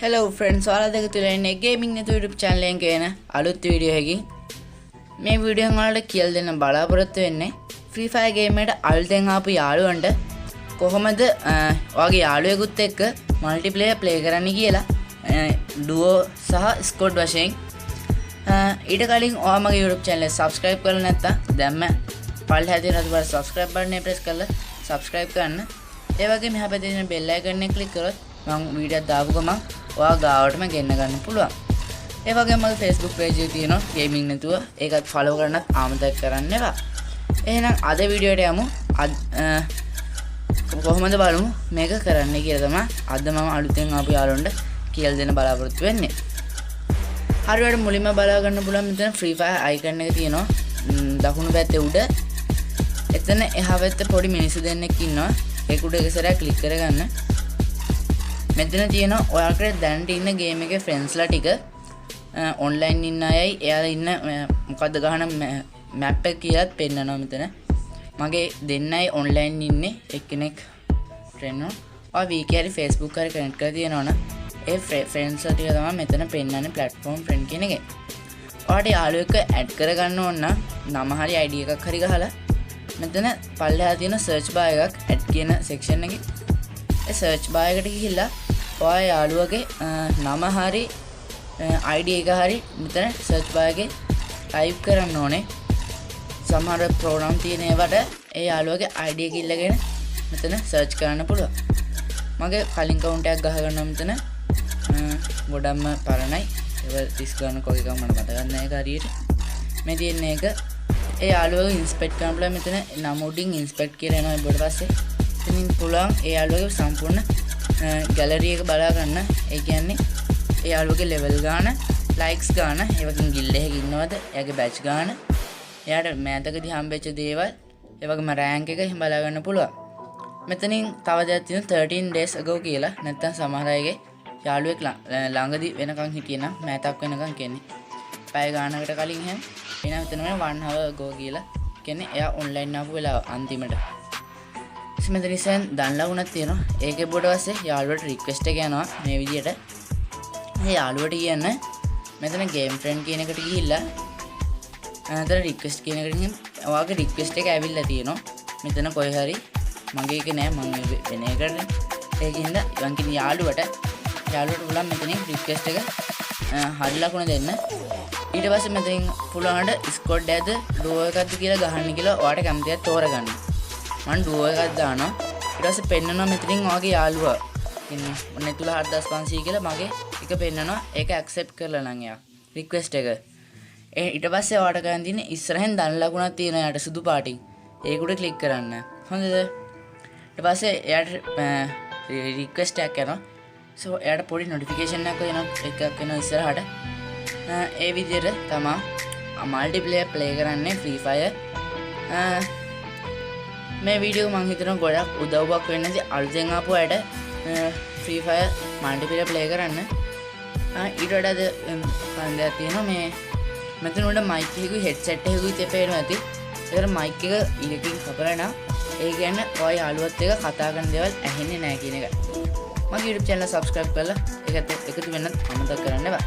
Hello friends, ඔයාලා දෙක තුල ඉන්නේ gaming network YouTube channel එකෙන් කියන අලුත් වීඩියෝ එකකින් මේ වීඩියෝ එක වලට කියලා දෙන්න බලාපොරොත්තු වෙන්නේ Free Fire game එකට අලුතෙන් ආපු යාළුවන්ට කොහොමද ඔයාගේ යාළුවෙකුත් එක්ක multiplayer play කරන්න කියලා duo සහ squad වශයෙන් ඊට කලින් ඔයා මගේ YouTube channel එක subscribe කරලා නැත්නම් දැන්ම පල්ලෙහා තියෙන අත subscribe button එක press කරලා subscribe කරන්න. ඒ වගේම මෙහා පැත්තේ තියෙන bell icon එක click කරොත් මම වීඩියෝ දාපු ගමන් ඔයා ගාවටම ගෙන්න ගන්න පුළුවන්. ඒ වගේම මගේ Facebook page එකේ තියෙනවා gaming නැතුව ඒකත් follow කරන්නත් ආමන්ත්‍රණය කරන්න එපා. එහෙනම් අද වීඩියෝ එකට යමු. කොහොමද බලමු මේක කරන්න කියලා තමයි අද මම අලුතෙන් ආපු යාළුවන්ට කියලා දෙන්න බලාපොරොත්තු වෙන්නේ. හරියට මුලින්ම බලා ගන්න පුළුවන් මෙතන Free Fire icon එක තියෙනවා. දකුණු පැත්තේ උඩ. එතන එහා පැත්තේ පොඩි මිනිස්සු දෙන්නෙක් ඉන්නවා. ඒක උඩ එක සැරයක් ක්ලික් කරගන්න. මෙතන තියෙනවා ඔයාලට දැනට ඉන්න ගේම් එකේ ෆ්‍රෙන්ඩ්ස්ලා ටික ඔන්ලයින් ඉන්න අයයි එයාලා ඉන්න මොකද්ද ගහන මැප් එක කියලාත් පෙන්නනවා මෙතන. මගේ දෙන්නයි ඔන්ලයින් ඉන්නේ එක්කෙනෙක් ෆ්‍රෙන්ඩ් නෝ. ඔයා වීකී හරි Facebook හරි කනෙක්ට් කරලා තියෙනවනම් ඒ ෆ්‍රෙන්ඩ්ස්ලා ටික තමයි මෙතන පෙන්නන්නේ platform friend කියන එකේ. ඔයාට යාළුවෙක් ඇඩ් කරගන්න ඕන නම් නම හරි ID එකක් හරි ගහලා මෙතන පල්ලෙහා තියෙන search bar එකක් add කියන section එකේ ඒ search bar එකට ගිහිල්ලා ඔයා යාළුවගේ නම හරි ID එක හරි මෙතන search bar එකේ type කරන්න ඕනේ. සමහර program තියෙන ඒවට ඒ යාළුවගේ ID එක ඉල්ලගෙන මෙතන search කරන්න පුළුවන්. මගේ කලින් account එකක් ගහගන්නවා මෙතන ගොඩක්ම පරණයි. ඒක 30 ගන්න කොයි එකක් මට මතක නැහැ ඒක හරියට. මේ තියෙන එක ඒ යාළුවගේ inspect කරන්න පුළුවන් මෙතන නම උඩින් inspect කියලා එනවා ඊට පස්සේ ඉතින් පුළුවන් ඒ යාළුවගේ සම්පූර්ණ gallery එක බලා ගන්න. ඒ කියන්නේ ඒ යාළුවගේ level ගාන, likes ගාන, ඒ වගේම guild එකක ඉන්නවද, එයාගේ batch ගාන, එයාට මෑතකදී හම්බෙච්ච දේවල්, ඒ වගේම rank එක එහෙම බලා ගන්න පුළුවන්. මෙතනින් තව දෙයක් තියෙනවා 13 days ago කියලා. නැත්තම් සමහර අයගේ යාළුවෙක් ළඟදී වෙනකන් හිටියනම් මෑතක් වෙනකන් කියන්නේ. පැය ගානකට කලින් එහෙම එනවා මෙතන 1 hour ago කියලා. කියන්නේ එයා online ආපු වෙලාව අන්තිමට. මෙතන ඉතින් දන්ලගුණක් තියෙනවා. ඒකේ බොඩ පස්සේ යාළුවට රික්වෙස්ට් එක යනවා මේ විදියට. මේ යාළුවට කියන්න මෙතන game friend කියන එකට ගිහිල්ලා අතන රික්වෙස්ට් කියන එකට ඔයාගේ රික්වෙස්ට් එක ඇවිල්ලා තියෙනවා. මෙතන කොයි හරි මගේ එක නෑ මම වෙන එකට. ඒකින්ද මං කියන යාළුවට පුළුවන් මෙතනින් රික්වෙස්ට් එක හරි ලකුණ දෙන්න. ඊට පස්සේ මෙතනින් පුළුවන් ස්කොඩ් එකද ඩුවෝ එකක්ද කියලා ගහන්න කියලා ඔයාට කැමති එකක් තෝරගන්න. මම ඩුවෝ එකක් දානවා. ඊට පස්සේ පෙන්නනවා මෙතනින් ඔයාගේ යාළුවා ඉන්නේ ඔන්න 14500 කියලා මගේ එක පෙන්නනවා. ඒක ඇක්සෙප්ට් කරලා නම් එයා රික්වෙස්ට් එක. ඊට පස්සේ ඔයාට ගන්න තියෙන ඉස්සරහෙන් දන් ලකුණක් තියෙනවා යාට සුදු පාටින්. ඒක උඩ ක්ලික් කරන්න. හොඳද? ඊට පස්සේ එයාට රික්වෙස්ට් එකක් යනවා. සෝ එයාට පොඩි නොටිෆිකේෂන් එකක් එනවා ඉස්සරහට. ඒ විදිහට තමයි මල්ටිප්ලේයර් ප්ලේ කරන්නේ Free Fire. මේ වීඩියෝ මම හිතනවා ගොඩක් උදව්වක් වෙන්න ඇති අලුතෙන් ආපු අයට Free Fire මල්ටිප්ලේයර් ප්ලේ කරන්න. ඊට වඩා දෙයක් තියෙනවා මේ මෙතන උඩ මයික් එකකුයි හෙඩ්සෙට් එකකුයි තේපේනවා ඇති. ඒකට මයික් එක ඉලකින් කපලා නම් ඒ කියන්නේ ඔය යාළුවත් එක්ක කතා කරන දේවල් ඇහෙන්නේ නැහැ කියන එක. මගේ YouTube channel subscribe කරලා ඒකත් එකතු වෙන්නත් අමතක කරන්න එපා.